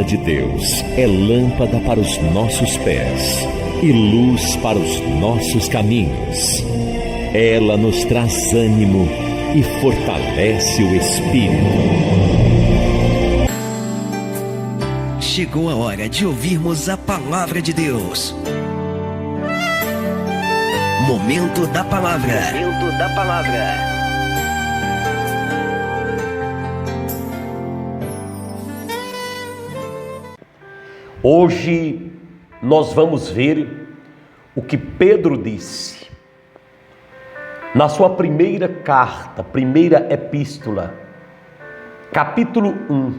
palavra de Deus é lâmpada para os nossos pés e luz para os nossos caminhos. Ela nos traz ânimo e fortalece o espírito. Chegou a hora de ouvirmos a palavra de Deus. Momento da palavra. Momento da palavra. Hoje nós vamos ver o que Pedro disse na sua primeira carta, primeira epístola, capítulo 1,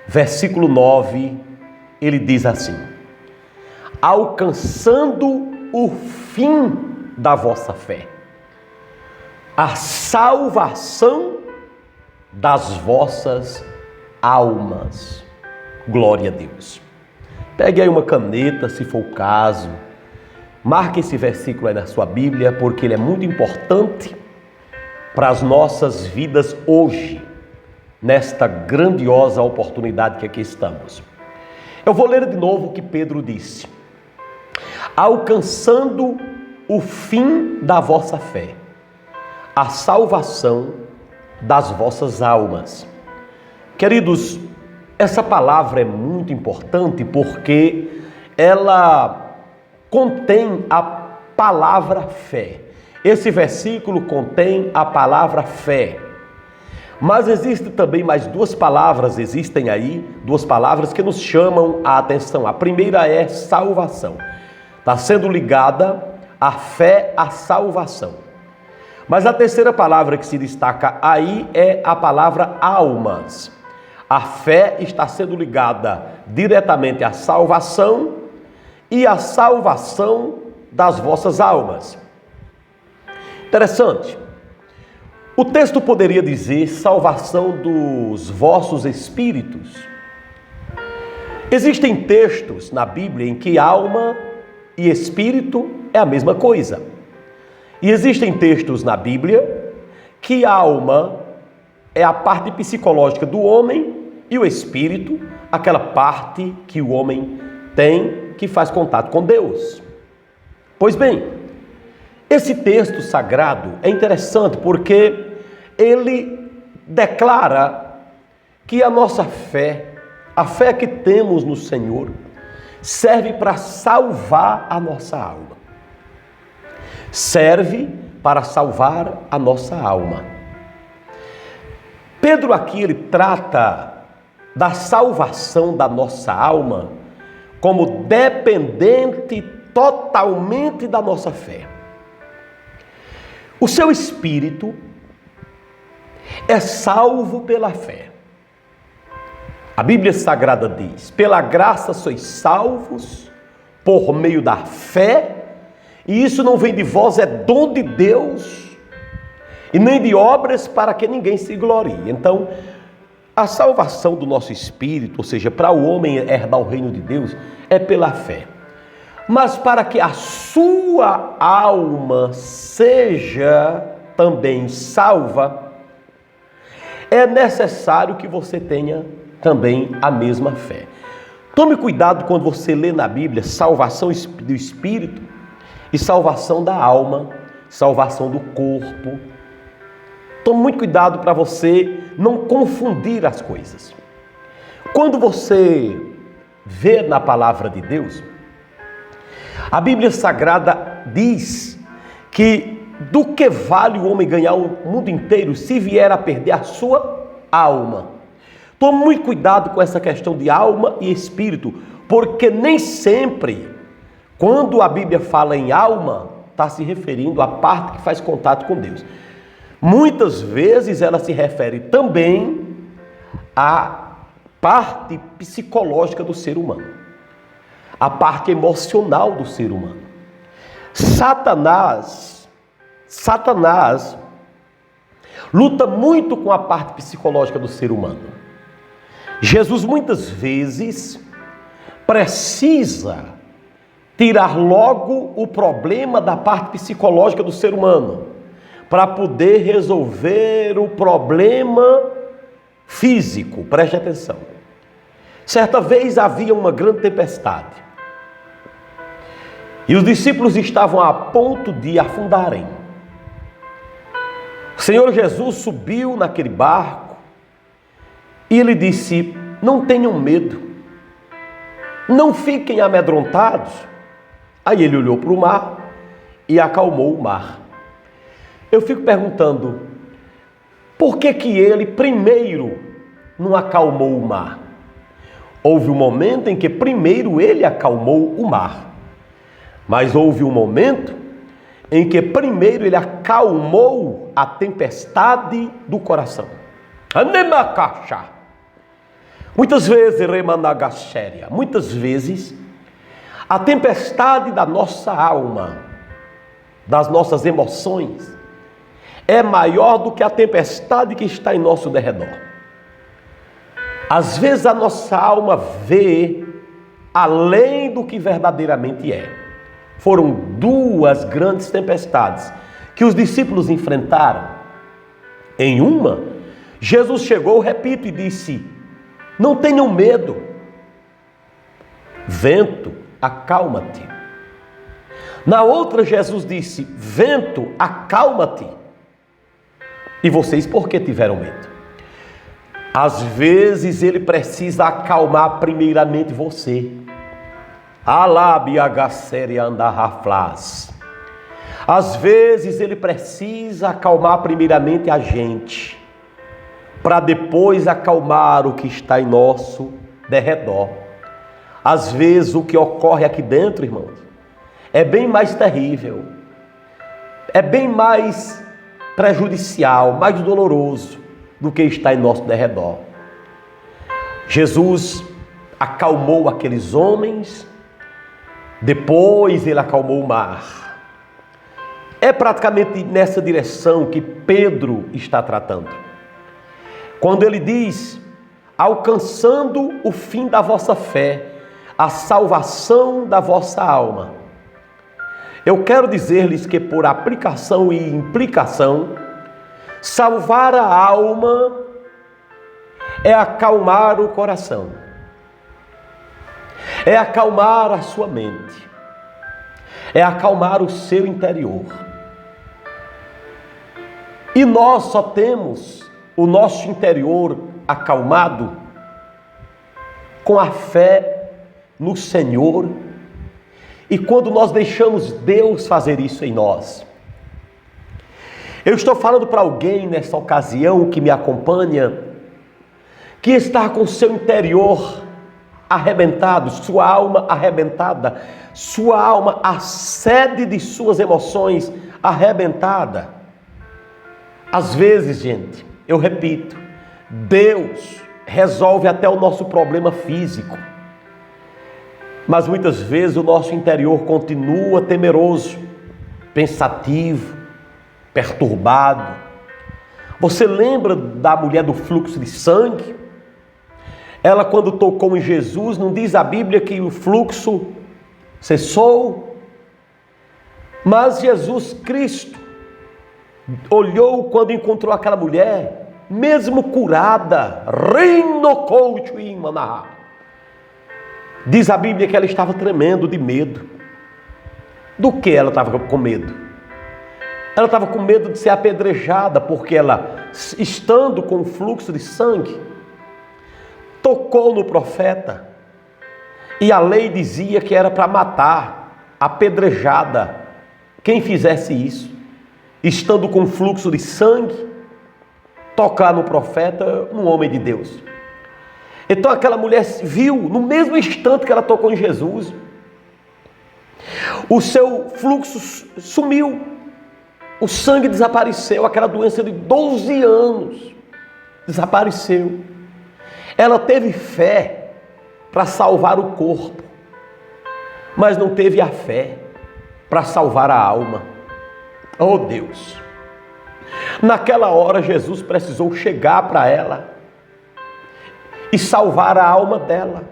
versículo 9, ele diz assim: alcançando o fim da vossa fé, a salvação das vossas almas. Glória a Deus. Pegue aí uma caneta, se for o caso. Marque esse versículo aí na sua Bíblia, porque ele é muito importante para as nossas vidas hoje, nesta grandiosa oportunidade que aqui estamos. Eu vou ler de novo o que Pedro disse. Alcançando o fim da vossa fé, a salvação das vossas almas. Queridos, essa palavra é muito importante porque ela contém a palavra fé. Esse versículo contém a palavra fé. Mas existem também mais duas palavras que nos chamam a atenção. A primeira é salvação. Está sendo ligada a fé à salvação. Mas a terceira palavra que se destaca aí é a palavra almas. A fé está sendo ligada diretamente à salvação e à salvação das vossas almas. Interessante. O texto poderia dizer salvação dos vossos espíritos. Existem textos na Bíblia em que alma e espírito é a mesma coisa. E existem textos na Bíblia que alma é a parte psicológica do homem e o espírito, aquela parte que o homem tem que faz contato com Deus. Pois bem, esse texto sagrado é interessante porque ele declara que a nossa fé, a fé que temos no Senhor, serve para salvar a nossa alma. Serve para salvar a nossa alma. Pedro aqui ele trata da salvação da nossa alma como dependente totalmente da nossa fé. O seu espírito é salvo pela fé. A Bíblia Sagrada diz: pela graça sois salvos por meio da fé, e isso não vem de vós, é dom de Deus, e nem de obras para que ninguém se glorie. Então, a salvação do nosso espírito, ou seja, para o homem herdar o reino de Deus, é pela fé. Mas para que a sua alma seja também salva, é necessário que você tenha também a mesma fé. Tome cuidado quando você lê na Bíblia salvação do espírito e salvação da alma, salvação do corpo. Tome muito cuidado para você não confundir as coisas. Quando você vê na palavra de Deus, a Bíblia Sagrada diz que do que vale o homem ganhar o mundo inteiro se vier a perder a sua alma. Tome muito cuidado com essa questão de alma e espírito, porque nem sempre, quando a Bíblia fala em alma, está se referindo à parte que faz contato com Deus. Muitas vezes ela se refere também à parte psicológica do ser humano, a parte emocional do ser humano. Satanás luta muito com a parte psicológica do ser humano. Jesus muitas vezes precisa tirar logo o problema da parte psicológica do ser humano para poder resolver o problema físico. Preste atenção. Certa vez havia uma grande tempestade e os discípulos estavam a ponto de afundarem. O Senhor Jesus subiu naquele barco e ele disse: não tenham medo, não fiquem amedrontados. Aí ele olhou para o mar e acalmou o mar. Eu fico perguntando, por que ele primeiro não acalmou o mar? Houve um momento em que primeiro ele acalmou o mar, mas houve um momento em que primeiro ele acalmou a tempestade do coração. Muitas vezes, a tempestade da nossa alma, das nossas emoções, é maior do que a tempestade que está em nosso derredor. Às vezes a nossa alma vê além do que verdadeiramente é. Foram duas grandes tempestades que os discípulos enfrentaram. Em uma, Jesus chegou, repito, e disse: não tenham medo. Vento, acalma-te. Na outra, Jesus disse: vento, acalma-te. E vocês por que tiveram medo? Às vezes ele precisa acalmar primeiramente você. Às vezes ele precisa acalmar primeiramente a gente, para depois acalmar o que está em nosso derredor. Às vezes o que ocorre aqui dentro, irmãos, é bem mais terrível, é bem mais prejudicial, mais doloroso do que está em nosso derredor. Jesus acalmou aqueles homens, depois ele acalmou o mar. É praticamente nessa direção que Pedro está tratando. Quando ele diz: alcançando o fim da vossa fé, a salvação da vossa alma. Eu quero dizer-lhes que por aplicação e implicação, salvar a alma é acalmar o coração, é acalmar a sua mente, é acalmar o seu interior. E nós só temos o nosso interior acalmado com a fé no Senhor e quando nós deixamos Deus fazer isso em nós. Eu estou falando para alguém nessa ocasião que me acompanha, que está com seu interior arrebentado, sua alma arrebentada, sua alma, a sede de suas emoções arrebentada. Às vezes, gente, eu repito, Deus resolve até o nosso problema físico, mas muitas vezes o nosso interior continua temeroso, pensativo, perturbado. Você lembra da mulher do fluxo de sangue? Ela, quando tocou em Jesus, não diz a Bíblia que o fluxo cessou? Mas Jesus Cristo olhou quando encontrou aquela mulher, mesmo curada, diz a Bíblia que ela estava tremendo de medo. Do que ela estava com medo? Ela estava com medo de ser apedrejada, porque ela, estando com o fluxo de sangue, tocou no profeta. E a lei dizia que era para matar, apedrejada, quem fizesse isso. Estando com fluxo de sangue, tocar no profeta, um homem de Deus. Então aquela mulher viu, no mesmo instante que ela tocou em Jesus, o seu fluxo sumiu. O sangue desapareceu, aquela doença de 12 anos desapareceu. Ela teve fé para salvar o corpo, mas não teve a fé para salvar a alma. Oh Deus! Naquela hora Jesus precisou chegar para ela e salvar a alma dela.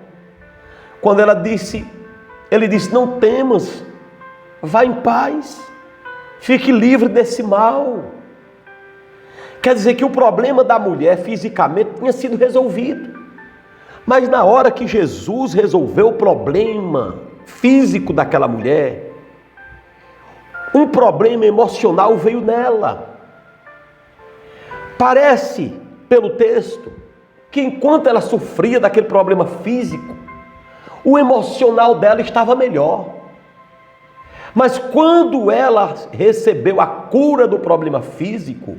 Quando ele disse: não temas, vá em paz. Fique livre desse mal. Quer dizer que o problema da mulher fisicamente tinha sido resolvido, Mas na hora que Jesus resolveu o problema físico daquela mulher, um problema emocional veio nela. Parece, pelo texto, que enquanto ela sofria daquele problema físico, o emocional dela estava melhor. Mas quando ela recebeu a cura do problema físico,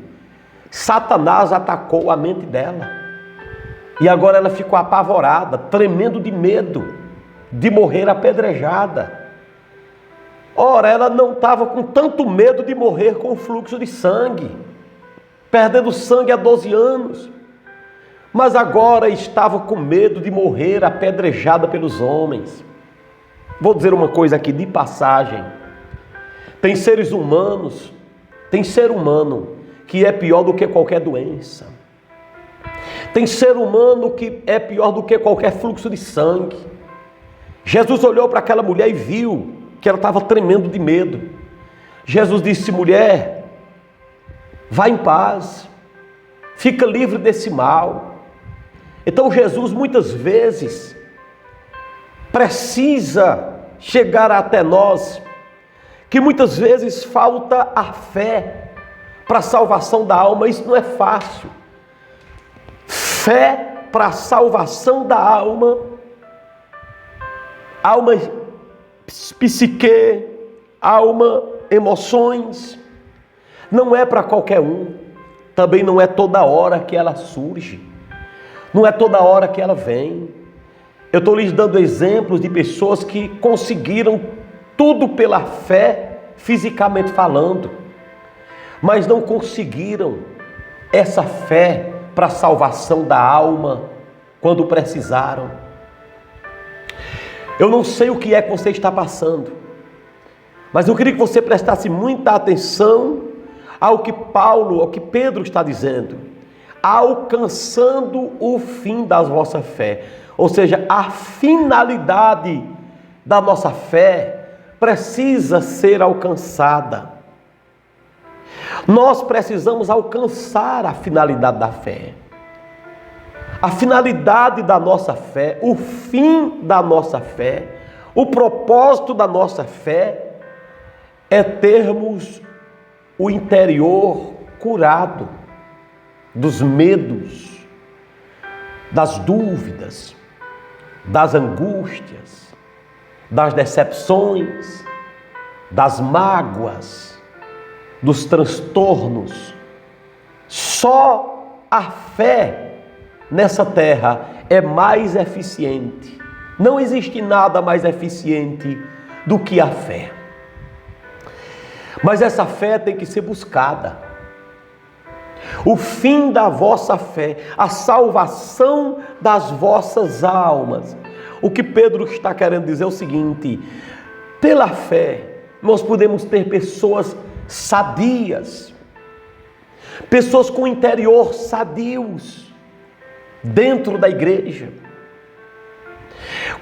Satanás atacou a mente dela. E agora ela ficou apavorada, tremendo de medo de morrer apedrejada. Ora, ela não estava com tanto medo de morrer com o fluxo de sangue, perdendo sangue há 12 anos. Mas agora estava com medo de morrer apedrejada pelos homens. Vou dizer uma coisa aqui de passagem. Tem seres humanos, tem ser humano que é pior do que qualquer doença. Tem ser humano que é pior do que qualquer fluxo de sangue. Jesus olhou para aquela mulher e viu que ela estava tremendo de medo. Jesus disse: mulher, vá em paz, fica livre desse mal. Então Jesus muitas vezes precisa chegar até nós, que muitas vezes falta a fé para a salvação da alma. Isso não é fácil. Fé para a salvação da alma, alma psique, alma, emoções, não é para qualquer um. Também não é toda hora que ela surge. Não é toda hora que ela vem. Eu estou lhes dando exemplos de pessoas que conseguiram tudo pela fé, fisicamente falando, mas não conseguiram essa fé para a salvação da alma quando precisaram. Eu não sei o que é que você está passando, mas eu queria que você prestasse muita atenção ao que Pedro está dizendo. Alcançando o fim da vossa fé. Ou seja, a finalidade da nossa fé precisa ser alcançada. Nós precisamos alcançar a finalidade da fé. A finalidade da nossa fé, o fim da nossa fé, o propósito da nossa fé é termos o interior curado dos medos, das dúvidas, das angústias, das decepções, das mágoas, dos transtornos. Só a fé nessa terra é mais eficiente. Não existe nada mais eficiente do que a fé. Mas essa fé tem que ser buscada. O fim da vossa fé, a salvação das vossas almas. O que Pedro está querendo dizer é o seguinte: pela fé nós podemos ter pessoas sadias, pessoas com interior sadios dentro da igreja.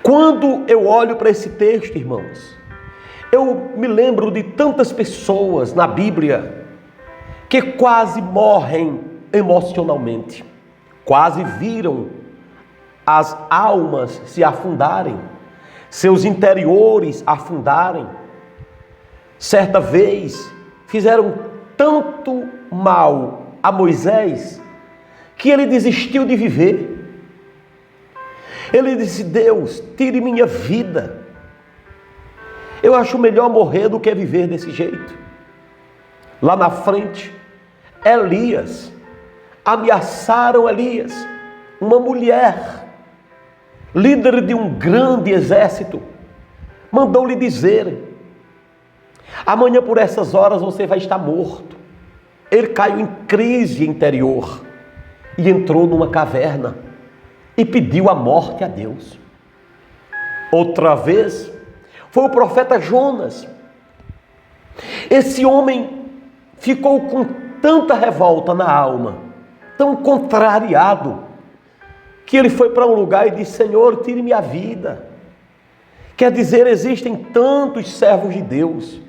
Quando eu olho para esse texto, irmãos, eu me lembro de tantas pessoas na Bíblia que quase morrem emocionalmente, quase viram as almas se afundarem, seus interiores afundarem. Certa vez fizeram tanto mal a Moisés que ele desistiu de viver. Ele disse: Deus, tire minha vida. Eu acho melhor morrer do que viver desse jeito. Lá na frente, Elias, ameaçaram Elias, uma mulher, líder de um grande exército, mandou-lhe dizer: amanhã por essas horas você vai estar morto. Ele caiu em crise interior e entrou numa caverna e pediu a morte a Deus. Outra vez foi o profeta Jonas. Esse homem ficou com tanta revolta na alma, tão contrariado, que ele foi para um lugar e disse: Senhor, tire-me a vida. Quer dizer, existem tantos servos de Deus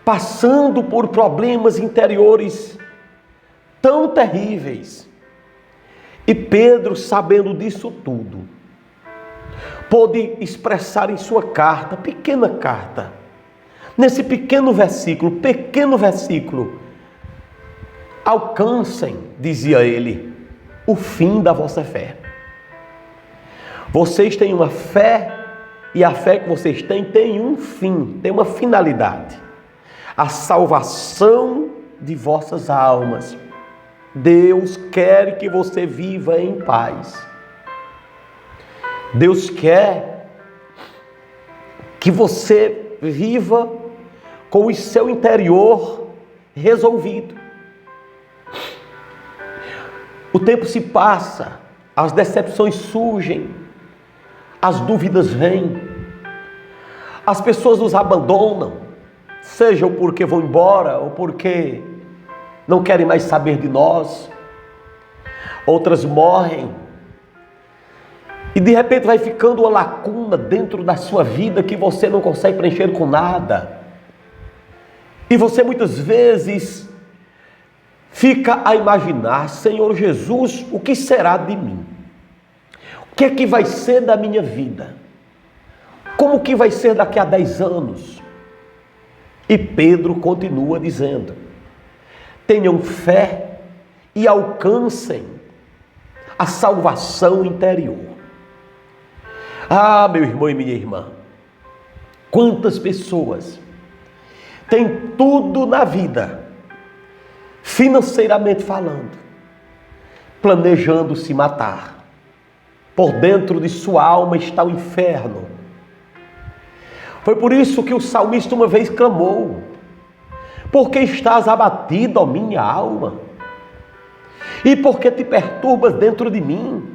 passando por problemas interiores tão terríveis. E Pedro, sabendo disso tudo, pôde expressar em sua carta, pequena carta, nesse pequeno versículo, alcancem, dizia ele, o fim da vossa fé. Vocês têm uma fé, e a fé que vocês têm tem um fim, tem uma finalidade: a salvação de vossas almas. Deus quer que você viva em paz. Deus quer que você viva com o seu interior resolvido. O tempo se passa, as decepções surgem, as dúvidas vêm, as pessoas nos abandonam, seja porque vão embora ou porque não querem mais saber de nós. Outras morrem. E de repente vai ficando uma lacuna dentro da sua vida que você não consegue preencher com nada. E você muitas vezes fica a imaginar: Senhor Jesus, o que será de mim? O que é que vai ser da minha vida? Como que vai ser daqui a 10 anos? E Pedro continua dizendo: tenham fé e alcancem a salvação interior. Ah, meu irmão e minha irmã, quantas pessoas têm tudo na vida, financeiramente falando, planejando se matar. Por dentro de sua alma está o inferno. Foi por isso que o salmista uma vez clamou: por que estás abatido, ó minha alma? E por que te perturbas dentro de mim?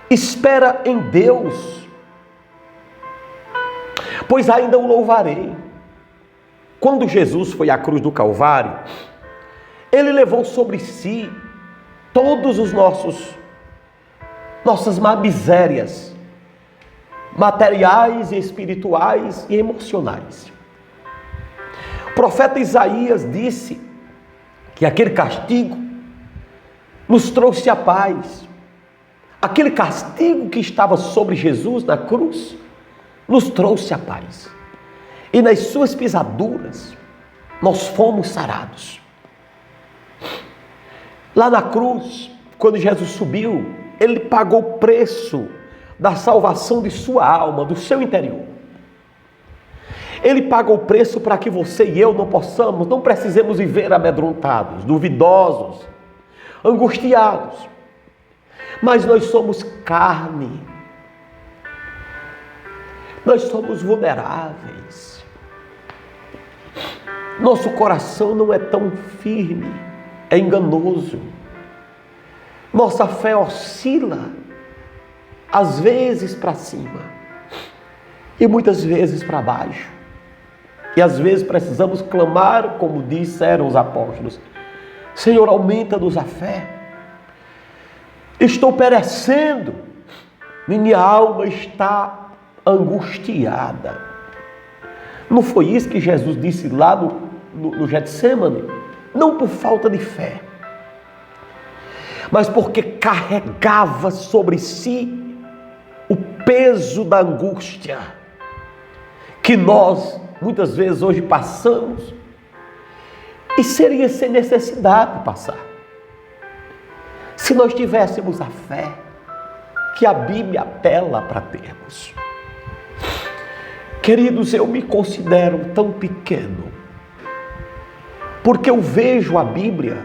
Espera em Deus, pois ainda o louvarei. Quando Jesus foi à cruz do Calvário, ele levou sobre si todos os nossas misérias materiais, espirituais e emocionais. O profeta Isaías disse que aquele castigo nos trouxe a paz. Aquele castigo que estava sobre Jesus na cruz nos trouxe a paz. E nas suas pisaduras nós fomos sarados. Lá na cruz, quando Jesus subiu, ele pagou o preço da salvação de sua alma, do seu interior. Ele pagou o preço para que você e eu não precisemos viver amedrontados, duvidosos, angustiados. Mas nós somos carne, nós somos vulneráveis, nosso coração não é tão firme, é enganoso, nossa fé oscila, às vezes para cima e muitas vezes para baixo, e às vezes precisamos clamar, como disseram os apóstolos: Senhor, aumenta-nos a fé. Estou perecendo, minha alma está angustiada. Não foi isso que Jesus disse lá no Getsêmani? Não por falta de fé, mas porque carregava sobre si o peso da angústia que nós muitas vezes hoje passamos, e seria sem necessidade de passar, se nós tivéssemos a fé que a Bíblia apela para termos. Queridos, eu me considero tão pequeno, porque eu vejo a Bíblia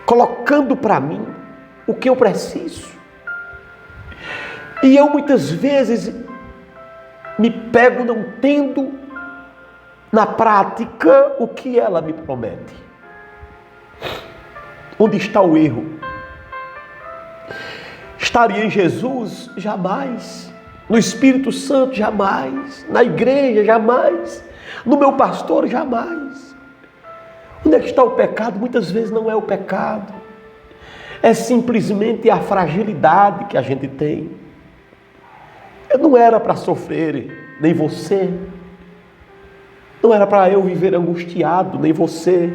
colocando para mim o que eu preciso. E eu muitas vezes me pego não tendo na prática o que ela me promete. Onde está o erro? Estaria em Jesus? Jamais. No Espírito Santo? Jamais. Na igreja? Jamais. No meu pastor? Jamais. Onde é que está o pecado? Muitas vezes não é o pecado, é simplesmente a fragilidade que a gente tem. Eu não era para sofrer, nem você. Não era para eu viver angustiado, nem você.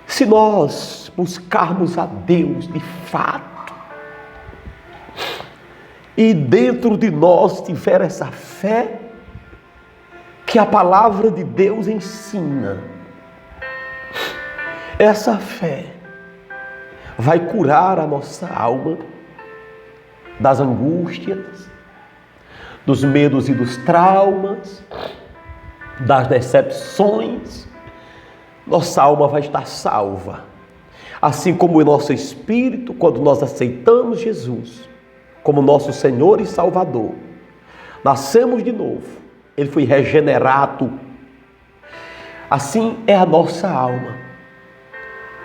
Se nós buscarmos a Deus de fato, e dentro de nós tiver essa fé que a palavra de Deus ensina, essa fé vai curar a nossa alma das angústias, dos medos e dos traumas, das decepções. Nossa alma vai estar salva, assim como o nosso espírito, quando nós aceitamos Jesus como nosso Senhor e Salvador, nascemos de novo, Ele foi regenerado. Assim é a nossa alma,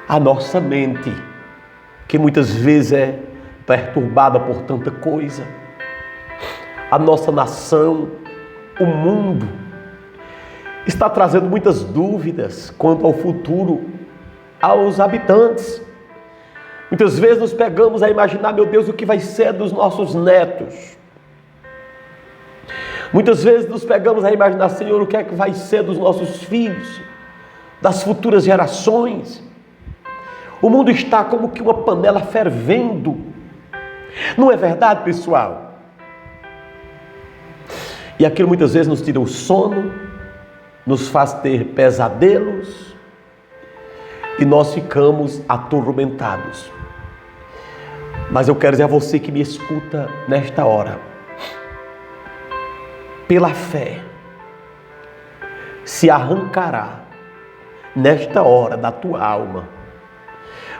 a nossa mente, que muitas vezes é perturbada por tanta coisa. A nossa nação, o mundo, está trazendo muitas dúvidas quanto ao futuro aos habitantes. Muitas vezes nos pegamos a imaginar, meu Deus, o que vai ser dos nossos netos. Muitas vezes nos pegamos a imaginar, Senhor, o que é que vai ser dos nossos filhos, das futuras gerações. O mundo está como que uma panela fervendo. Não é verdade, pessoal? E aquilo muitas vezes nos tira o sono, nos faz ter pesadelos e nós ficamos atormentados. Mas eu quero dizer a você que me escuta nesta hora, pela fé, se arrancará nesta hora da tua alma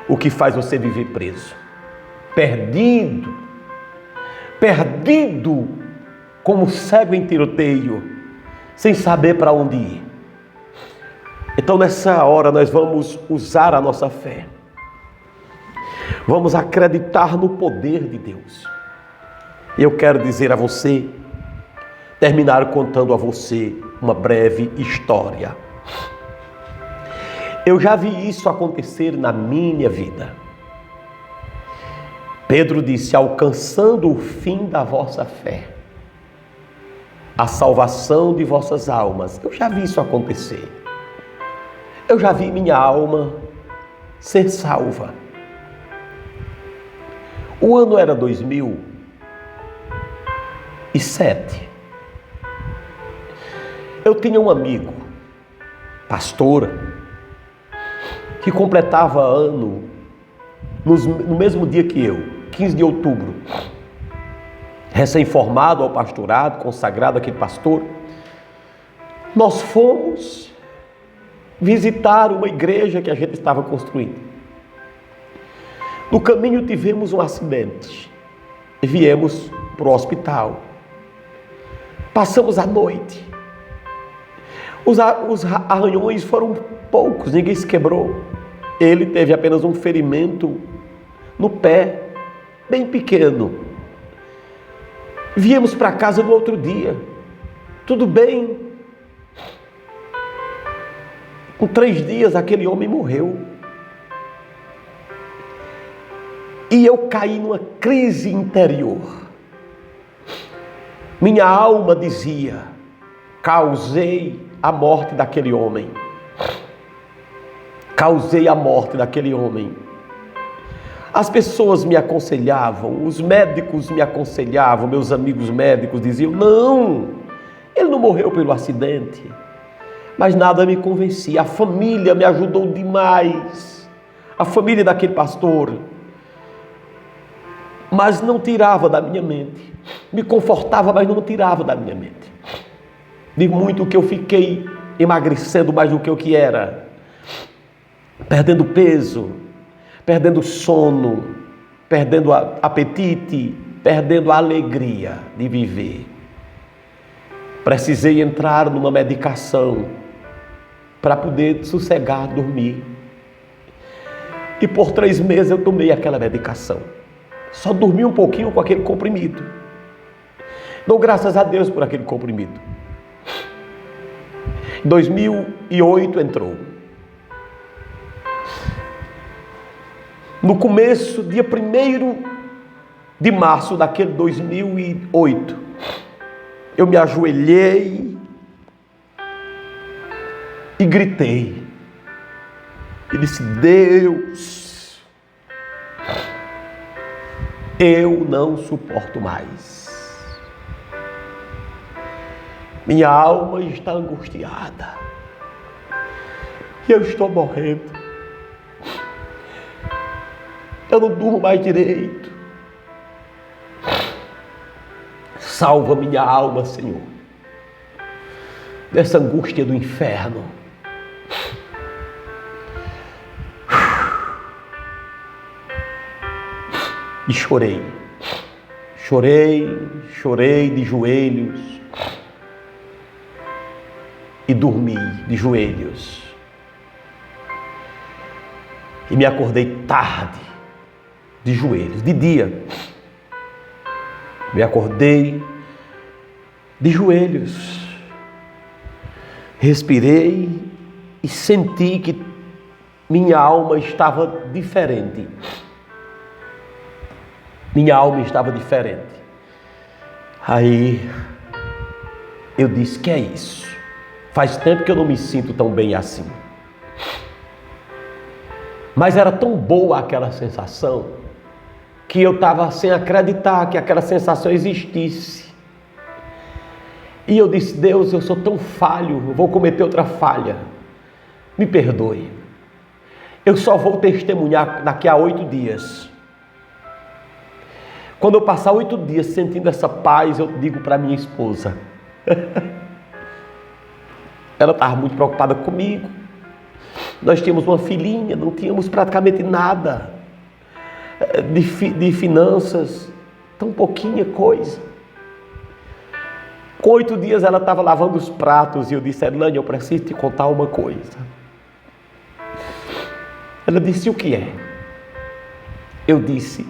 o que faz você viver preso, perdido como cego em tiroteio, sem saber para onde ir. Então nessa hora nós vamos usar a nossa fé, vamos acreditar no poder de Deus. Eu quero dizer a você, terminar contando a você uma breve história. Eu já vi isso acontecer na minha vida. Pedro disse: alcançando o fim da vossa fé, a salvação de vossas almas. Eu já vi isso acontecer. Eu já vi minha alma ser salva. O ano era 2007. Eu tinha um amigo, pastor, que completava ano no mesmo dia que eu, 15 de outubro. Recém-formado ao pastorado, consagrado aquele pastor. Nós fomos visitar uma igreja que a gente estava construindo. No caminho tivemos um acidente e viemos para o hospital. Passamos a noite. Os arranhões foram poucos, ninguém se quebrou. Ele teve apenas um ferimento no pé, bem pequeno. Viemos para casa no outro dia, tudo bem. Com 3 dias aquele homem morreu. E eu caí numa crise interior. Minha alma dizia: causei a morte daquele homem. Causei a morte daquele homem. As pessoas me aconselhavam, os médicos me aconselhavam, meus amigos médicos diziam: não, ele não morreu pelo acidente. Mas nada me convencia. A família me ajudou demais, a família daquele pastor, mas não tirava da minha mente. Me confortava, mas não tirava da minha mente. De muito que eu fiquei emagrecendo mais do que eu que era, perdendo peso, perdendo sono, perdendo apetite, perdendo a alegria de viver. Precisei entrar numa medicação para poder sossegar, dormir. E por 3 meses eu tomei aquela medicação. Só dormi um pouquinho com aquele comprimido. Dou graças a Deus por aquele comprimido. 2008 entrou. No começo, dia 1º de março daquele 2008, eu me ajoelhei e gritei. E disse: Deus, eu não suporto mais. Minha alma está angustiada. E eu estou morrendo. Eu não durmo mais direito. Salva minha alma, Senhor, dessa angústia do inferno. E chorei de joelhos e dormi de joelhos. E me acordei tarde, de joelhos, de dia. Me acordei de joelhos. Respirei e senti que minha alma estava diferente. Minha alma estava diferente. Aí eu disse: que é isso? Faz tempo que eu não me sinto tão bem assim. Mas era tão boa aquela sensação que eu estava sem acreditar que aquela sensação existisse. E eu disse: Deus, eu sou tão falho, eu vou cometer outra falha. Me perdoe. Eu só vou testemunhar daqui a 8 dias. Quando eu passar 8 dias sentindo essa paz, eu digo para minha esposa. Ela estava muito preocupada comigo. Nós tínhamos uma filhinha, não tínhamos praticamente nada de finanças, tão pouquinha coisa. Com 8 dias ela estava lavando os pratos e eu disse: Erlânia, eu preciso te contar uma coisa. Ela disse: o que é? Eu disse: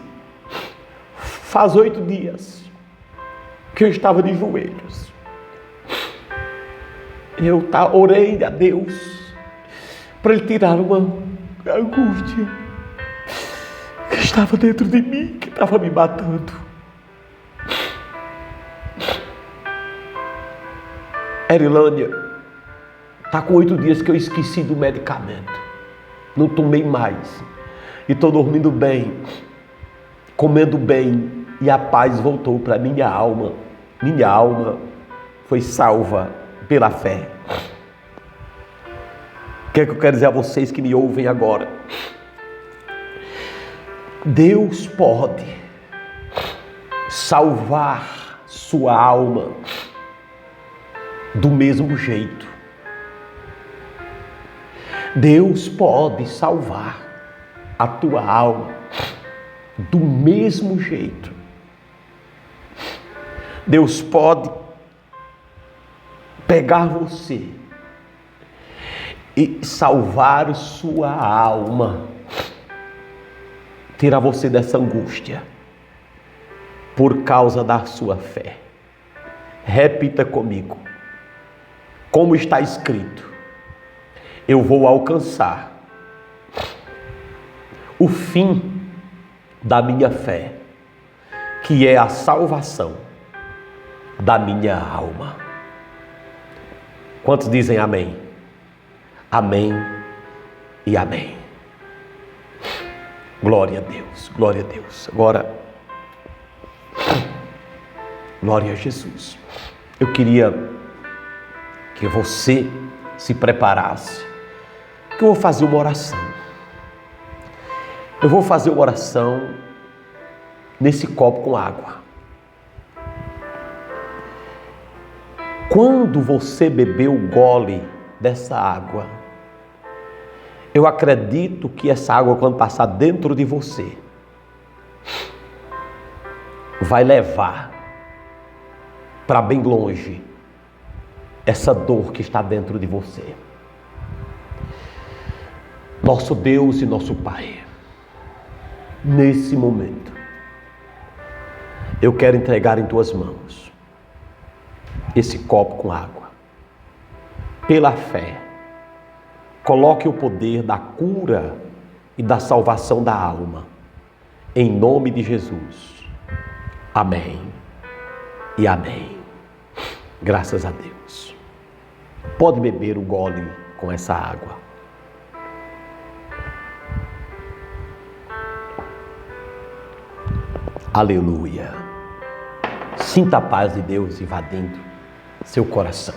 faz 8 dias que eu estava de joelhos. Eu orei a Deus para Ele tirar uma angústia que estava dentro de mim, que estava me matando. Erlânia, está com 8 dias que eu esqueci do medicamento. Não tomei mais. E estou dormindo bem, comendo bem. E a paz voltou para minha alma. Minha alma foi salva pela fé. O que é que eu quero dizer a vocês que me ouvem agora? Deus pode salvar sua alma do mesmo jeito. Deus pode salvar a tua alma do mesmo jeito. Deus pode pegar você e salvar sua alma, tirar você dessa angústia por causa da sua fé. Repita comigo, como está escrito: eu vou alcançar o fim da minha fé, que é a salvação da minha alma. Quantos dizem amém? Amém e amém. Glória a Deus, glória a Deus. Agora, glória a Jesus. Eu queria que você se preparasse, que eu vou fazer uma oração. Eu vou fazer uma oração nesse copo com água. Quando você beber o gole dessa água, eu acredito que essa água, quando passar dentro de você, vai levar para bem longe essa dor que está dentro de você. Nosso Deus e nosso Pai, nesse momento, eu quero entregar em tuas mãos esse copo com água. Pela fé, coloque o poder da cura e da salvação da alma, em nome de Jesus. Amém e amém. Graças a Deus. Pode beber o gole com essa água. Aleluia. Sinta a paz de Deus invadindo seu coração.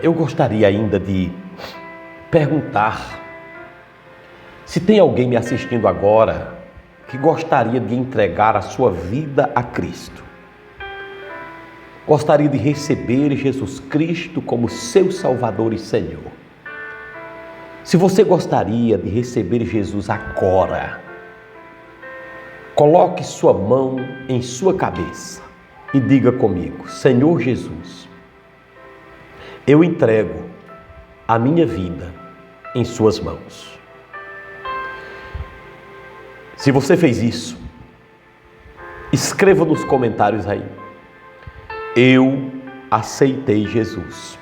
Eu gostaria ainda de perguntar se tem alguém me assistindo agora que gostaria de entregar a sua vida a Cristo. Gostaria de receber Jesus Cristo como seu Salvador e Senhor. Se você gostaria de receber Jesus agora, coloque sua mão em sua cabeça e diga comigo: Senhor Jesus, eu entrego a minha vida em suas mãos. Se você fez isso, escreva nos comentários aí: eu aceitei Jesus.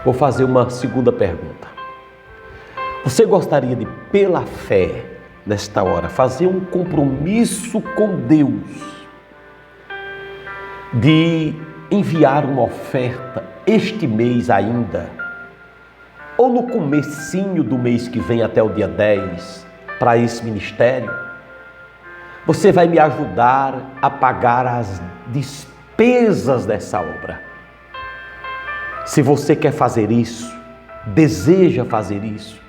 Vou fazer uma segunda pergunta. Você gostaria de, pela fé, nesta hora, fazer um compromisso com Deus, de enviar uma oferta este mês ainda, ou no comecinho do mês que vem até o dia 10, para esse ministério? Você vai me ajudar a pagar as despesas dessa obra. Se você quer fazer isso, deseja fazer isso,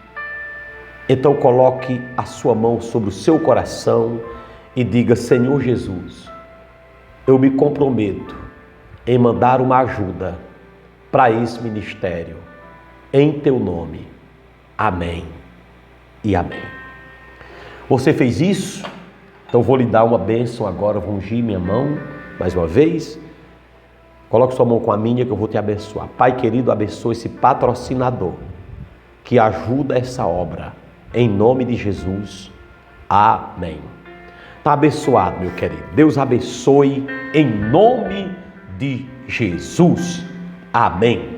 então coloque a sua mão sobre o seu coração e diga: Senhor Jesus, eu me comprometo em mandar uma ajuda para esse ministério, em teu nome. Amém e amém. Você fez isso? Então vou lhe dar uma bênção agora, vou ungir minha mão mais uma vez. Coloque sua mão com a minha que eu vou te abençoar. Pai querido, abençoe esse patrocinador que ajuda essa obra. Em nome de Jesus. Amém. Está abençoado, meu querido. Deus abençoe em nome de Jesus. Amém.